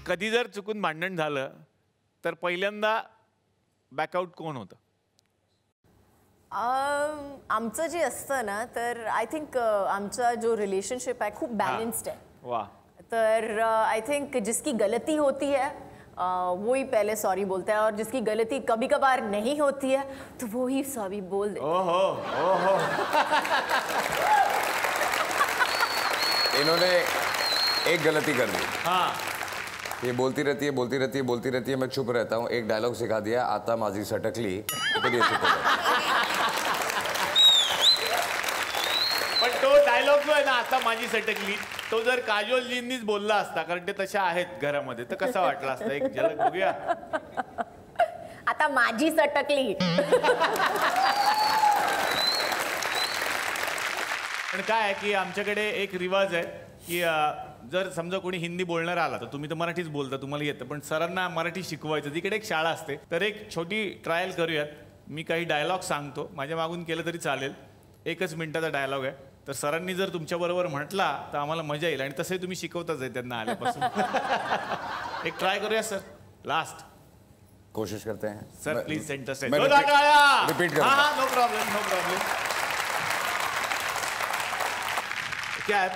कधी जर चुकून भांडण झालं तर पहिल्यांदा बॅकआउट कोण होतं? आमचं जे असतं ना तर आय थिंक आमचा जो रिलेशनशिप आहे खूप बॅलेन्स्ड आहे. वाह. तर आई थिंक जिसकी गलती होती है वो ही पहले सॉरी बोलता है और जिसकी गलती कभी कभार नहीं होती है तो वो ही सॉरी बोल देता है. ओहो. इन्होंने एक गलती कर दी. हाँ. ये बोलती रहती है, मैं चुप रहता हूँ. एक डायलॉग सिखा दिया, आता माझी सटकली, तो ये चुप हो गया. पण तो डायलॉग जो आहे ना, आता माझी सटकली, तो जर काजोलजींनीच बोलला असता, कारण ते तशा आहेत घरामध्ये, तर कसा वाटला असता? एक झलक बघूया. आता माझी सटकली. पण काय आहे की आमच्याकडे एक रिवाज आहे की जर समजा कोणी हिंदी बोलणार आला तर तुम्ही तर मराठीच बोलता, तुम्हाला येतं, पण सरांना मराठी शिकवायचं. तिकडे एक शाळा असते, तर एक छोटी ट्रायल करूयात. मी काही डायलॉग सांगतो, माझ्या मागून केलं तरी चालेल. 1 मिनिटाचा डायलॉग आहे, तर सरांनी जर तुमच्याबरोबर म्हटला तर आम्हाला मजा येईल. आणि तसंही तुम्ही शिकवताच आहे त्यांना आल्यापासून. एक ट्राय करूया सर. लास्ट कोशिश करते हैं sir. Please centre say repeat करो. हाँ, नो प्रॉब्लम. क्या है,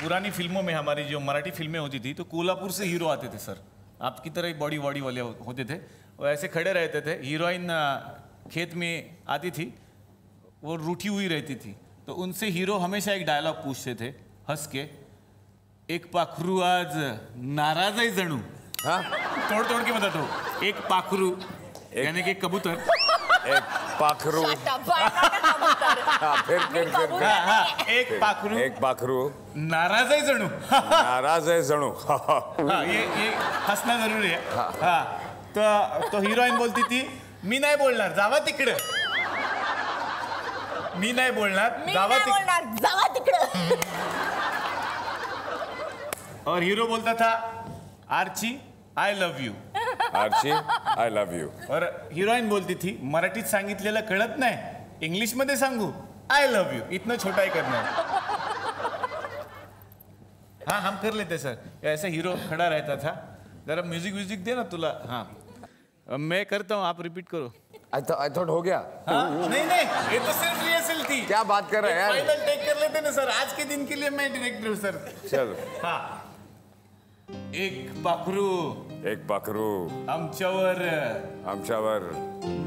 पुरानी फिल्मों में हमारी जो मराठी फिल्में होती थी तो कोल्हापुर से हीरो आते थे सर. आपकी तरह ही बॉडी वाले होते थे, वो ऐसे खड़े रहते थे. हीरोइन खेत में आती थी, वो रूठी हुई रहती थी, तो उनसे हीरो हमेशा एक डायलॉग पूछते थे हंस के, एक पाखरू आज नाराज है जणू. हाँ, तोड़ के बता दो. एक पाखरू यानी कि कबूतर, एक पाखरू. एक पाखरू नाराज है जणू. नाराज है जणू. हाँ, ये हंसना जरूरी है. हाँ, तो हीरोइन बोलती थी, मी नाही बोलणार, जावा तिकडे. मी नाही बोलणार, जावा तिकडे. और हीरो बोलता था, Archi I love you. Archi I love you. और हीरोइन बोलती थी, मराठीत सांगितलेलं कळत नाही, इंग्लिश मध्ये सांगू, आय लव्ह यू. इतना छोटा ही करना है. हाँ, हम कर लेते सर. ऐसा हीरो खड़ा रहता था. जरा म्यूजिक दे ना तुला. हाँ, मैं करता हूँ, आप रिपीट करो. I thought हो गया. हाँ? नहीं, ये तो सिर्फ रिहर्सल थी. क्या बात कर रहे हैं यार? फाइनल टेक कर लेते ना सर. आज के दिन के लिए मैं डायरेक्टर हूँ सर. चलो. हाँ. एक पाखरू आमच्यावर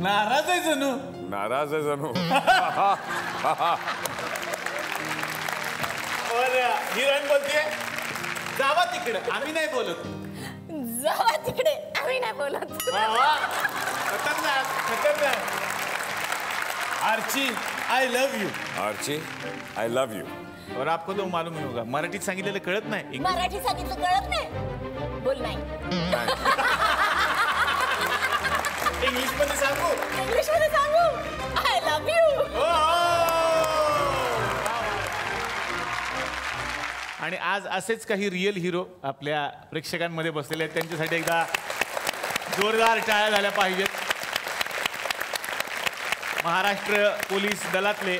नाराज आहे जणू. और हिरोइन बोलती है, जावा तिकडे, आम्ही नाही बोलत. जावा तिकडे, आम्ही नाही बोलत. खतरनाक. Archi I love you. और आपको तो मालूम ही होगा, मराठीत सांगितलेलं कळत नाही. मराठी सांगितलं कळत नाही, बोल नाही. इंग्लिश मध्ये सांगू, आय लव्ह यू. आणि आज असेच काही रिअल हिरो आपल्या प्रेक्षकांमध्ये बसलेले आहेत. त्यांच्यासाठी एकदा जोरदार टाळ्या झाल्या पाहिजेत. महाराष्ट्र पोलीस दलातले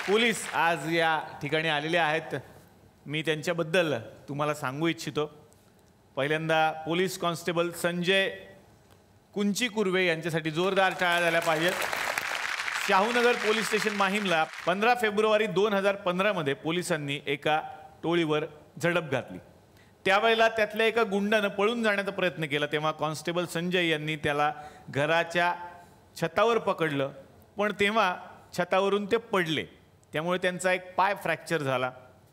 पोलीस आज या ठिकाणी आलेले आहेत. मी त्यांच्याबद्दल तुम्हाला सांगू इच्छितो. पहिल्यांदा पोलीस कॉन्स्टेबल संजय कुंची कुर्वे यांच्यासाठी जोरदार टाळ्या झाल्या पाहिजेत. शाहूनगर पोलीस स्टेशन माहीमला 15 फेब्रुवारी 2015 मध्ये पोलिसांनी एका टोळीवर झडप घातली. त्यावेळेला त्यातल्या एका गुंडानं पळून जाण्याचा प्रयत्न केला. तेव्हा कॉन्स्टेबल संजय यांनी त्याला घराच्या छतावर पकडलं, पण तेव्हा छतावरून ते पडले. त्यामुळे त्यांचा एक पाय फ्रॅक्चर झाला.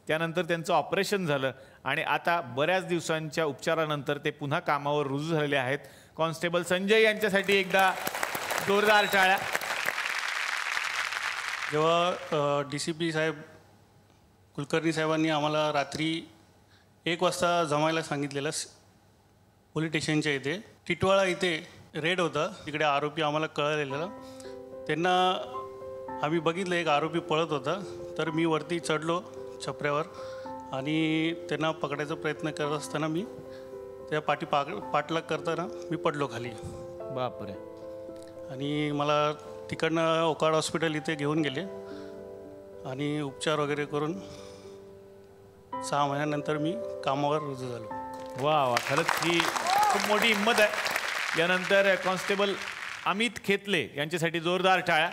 त्यानंतर त्यांचं ऑपरेशन झालं आणि आता बऱ्याच दिवसांच्या उपचारानंतर ते पुन्हा कामावर रुजू झालेले आहेत. कॉन्स्टेबल संजय यांच्यासाठी एकदा जोरदार टाळ्या. जेव्हा DCP साहेब कुलकर्णी साहेबांनी आम्हाला रात्री 1 वाजता जमायला सांगितलेलं पोलीस स्टेशनच्या इथे टिटवाळा इथे रेड होता. तिकडे आरोपी आम्हाला कळलेलं. त्यांना आम्ही बघितलं एक आरोपी पळत होता, तर मी वरती चढलो छपऱ्यावर आणि त्यांना पकडायचा प्रयत्न करत असताना मी त्या पाठलाग करताना मी पडलो खाली. बापरे. आणि मला तिकडनं ओकाड हॉस्पिटल इथे घेऊन गेले आणि उपचार वगैरे करून 6 महिन्यानंतर मी कामावर रुजू झालो. वा वा, खरंच ही खूप मोठी हिंमत आहे. यानंतर कॉन्स्टेबल अमित खेतले यांच्यासाठी जोरदार टाळ्या.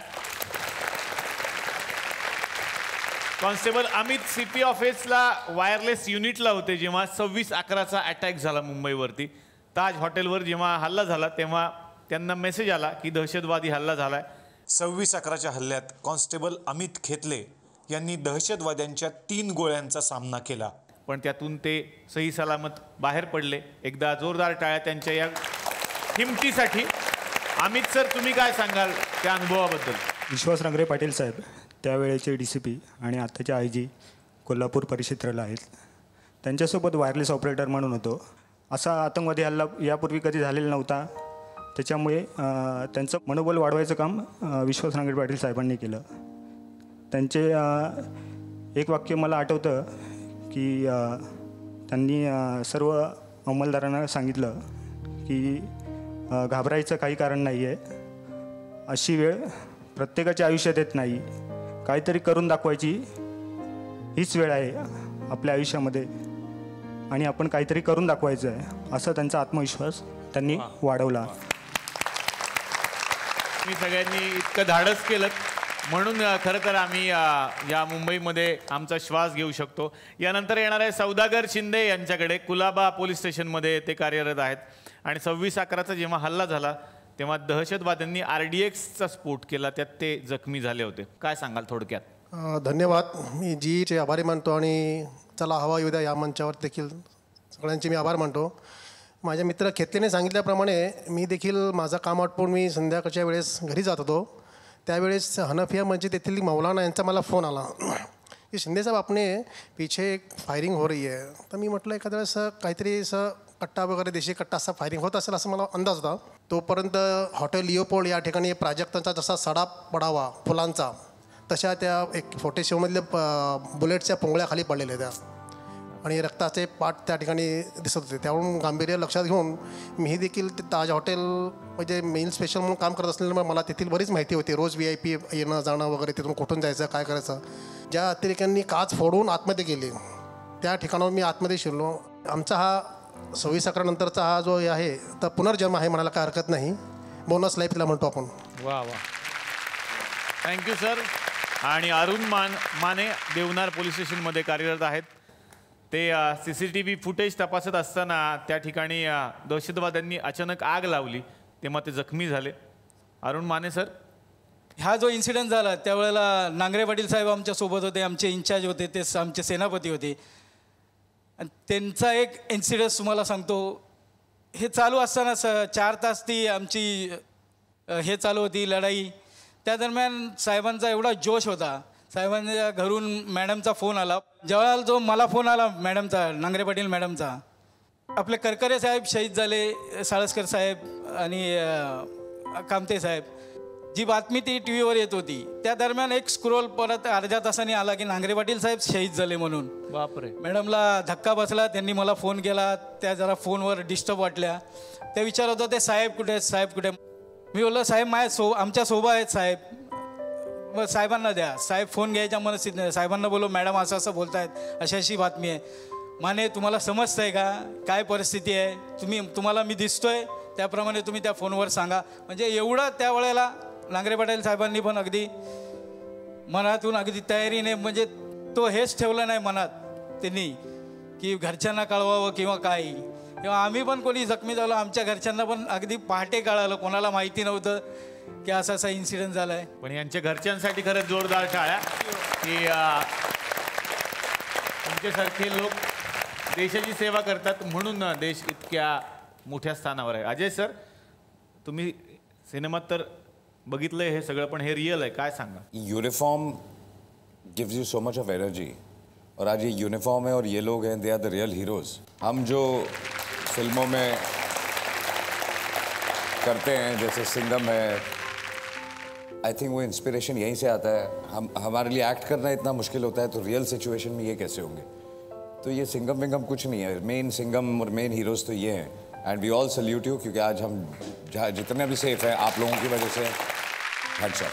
कॉन्स्टेबल अमित CP ऑफिसला वायरलेस युनिटला होते जेव्हा 26/11चा अटॅक झाला मुंबईवरती. ताज हॉटेलवर जेव्हा हल्ला झाला तेव्हा त्यांना मेसेज आला की दहशतवादी हल्ला झालाय. 26/11च्या हल्ल्यात कॉन्स्टेबल अमित खेतले यांनी दहशतवाद्यांच्या 3 गोळ्यांचा सामना केला. पण त्यातून ते सही सलामत बाहेर पडले. एकदा जोरदार टाळ्या त्यांच्या या हिमतीसाठी. अमित सर, तुम्ही काय सांगाल त्या अनुभवाबद्दल? विश्वास नांगरे पाटील साहेब त्यावेळेचे DCP आणि आत्ताचे IG कोल्हापूर परिक्षेत्राला आहेत. त्यांच्यासोबत वायरलेस ऑपरेटर म्हणून होतो. असा आतंकवादी हल्ला यापूर्वी कधी झालेला नव्हता. त्याच्यामुळे त्यांचं मनोबल वाढवायचं काम विश्वास नांगरे पाटील साहेबांनी केलं. त्यांचे एक वाक्य मला आठवतं की त्यांनी सर्व अंमलदारांना सांगितलं की घाबरायचं काही कारण नाही आहे. अशी वेळ प्रत्येकाच्या आयुष्यात येत नाही. काहीतरी करून दाखवायची हीच वेळ आहे आपल्या आयुष्यामध्ये आणि आपण काहीतरी करून दाखवायचं आहे, असा त्यांचा आत्मविश्वास त्यांनी वाढवला. मी सगळ्यांनी इतकं धाडस केलं म्हणून खरं तर आम्ही या मुंबईमध्ये आमचा श्वास घेऊ शकतो. यानंतर येणार आहे सौदागर शिंदे यांच्याकडे. कुलाबा पोलीस स्टेशनमध्ये ते कार्यरत आहेत आणि 26/11चा जेव्हा हल्ला झाला तेव्हा दहशतवाद्यांनी RDXचा स्फोट केला, त्यात ते जखमी झाले होते. काय सांगाल थोडक्यात? धन्यवाद. मी जीचे आभारी मानतो आणि चला हवा येऊ द्या या मंचावर देखील सगळ्यांचे मी आभार मानतो. माझ्या मित्र खेतलेने सांगितल्याप्रमाणे मी देखील माझं काम आटपून मी संध्याकाळच्या वेळेस घरी जात होतो. त्यावेळेस हनफिया मस्जिद येथील मौलाना यांचा मला फोन आला की शिंदे साहेब आपने पीछे एक फायरिंग हो रही है. तर मी म्हटलं एखाद्या वेळेस काहीतरी असं कट्टा वगैरे देशी कट्टा असा फायरिंग होत असेल असं मला अंदाज होता. तोपर्यंत हॉटेल लिओपोल्ड या ठिकाणी प्राजक्तांचा जसा सडा पडावा फुलांचा तशा त्या एक 47मधल्या बुलेटच्या पोंगळ्या खाली पडलेल्या त्या आणि रक्ताचे पाट त्या ठिकाणी दिसत होते. त्यावरून गांभीर्य लक्षात घेऊन मीही देखील ते ताज हॉटेल म्हणजे मेन स्पेशल म्हणून काम करत असल्यामुळे मला तेथील बरीच माहिती होती. रोज VIP येणं जाणं वगैरे, तिथून कुठून जायचं काय करायचं. ज्या अतिरेक्यांनी काच फोडून आतमध्ये गेले त्या ठिकाणावर मी आतमध्ये शिरलो. आमचा हा 26/11 नंतरचा हा जो आहे तर पुनर्जन्म आहे म्हणायला काय हरकत नाही. बोनस लाईफ तिला म्हणतो आपण. वा वा, थँक्यू सर. आणि अरुण माने देवनार पोलीस स्टेशनमध्ये कार्यरत आहेत. ते CCTV फुटेज तपासत असताना त्या ठिकाणी दहशतवाद्यांनी अचानक आग लावली तेव्हा ते जखमी झाले. अरुण माने सर, हा जो इन्सिडेंट झाला त्यावेळेला नांगरे पाटील साहेब आमच्यासोबत होते, आमचे इन्चार्ज होते, ते आमचे सेनापती होते. आणि त्यांचा एक इन्सिडन्स तुम्हाला सांगतो. हे चालू असताना 4 तास ती आमची हे चालू होती लढाई. त्या दरम्यान साहेबांचा एवढा जोश होता. साहेबांच्या घरून मॅडमचा फोन आला. ज्यावेळेला जो मला फोन आला मॅडमचा, नांगरे पाटील मॅडमचा, आपले करकरे साहेब शहीद झाले, साळसकर साहेब आणि कामते साहेब, जी बातमी ती TV वर येत होती. त्या दरम्यान एक स्क्रोल परत अर्ध्या तासाने आला की नांगरे पाटील साहेब शहीद झाले म्हणून. बापरे. मॅडमला धक्का बसला. त्यांनी मला फोन केला. त्या जरा फोनवर डिस्टर्ब वाटल्या. त्या विचारत होते साहेब कुठे आहेत, साहेब कुठे. मी बोललो साहेब आमच्या सोबत आहेत साहेब, मग साहेबांना द्या. साहेब फोन घ्यायच्या मनस्थित नाही. साहेबांना बोललो मॅडम असं असं बोलत आहेत, अशी अशी बातमी आहे. माने तुम्हाला समजतं आहे का काय परिस्थिती आहे, तुम्हाला मी दिसतोय त्याप्रमाणे तुम्ही त्या फोनवर सांगा. म्हणजे एवढं त्यावेळेला नांगरे पाटील साहेबांनी पण अगदी मनातून अगदी तयारीने, म्हणजे तो हेच ठेवलं नाही मनात त्यांनी की घरच्यांना कळवावं किंवा काही. किंवा आम्ही पण कोणी जखमी झालो, आमच्या घरच्यांना पण अगदी पहाटे कळालं, कोणाला माहिती नव्हतं की असा असा इन्सिडेंट झाला आहे. पण यांच्या घरच्यांसाठी खरंच जोरदार टाळ्या की तुमच्यासारखे लोक देशाची सेवा करतात म्हणून देश इतक्या मोठ्या स्थानावर आहे. अजय सर, तुम्ही सिनेमात तर बघितलंय हे सगळं, पण हे रिअल आहे, काय सांगा? Uniform gives you so much of energy. और आज ये यूनिफॉर्म है और ये लोग हैं, they are the real heroes. हम जो फिल्मों में करते हैं जैसे सिंघम है, आई थिंक वो इंस्पिरेशन यहीं से आता है. हमारे लिए एक्ट करना इतना मुश्किल होता है तो रियल सिचुएशन में ये कैसे होंगे. तो ये सिंघम विंगम कुछ नहीं है. मेन सिंघम और मेन हीरोज तो ये हैं. And we all salute you, क्योंकि आज हम जितने भी सेफ हैं आप लोगों की वजह से. Heads up.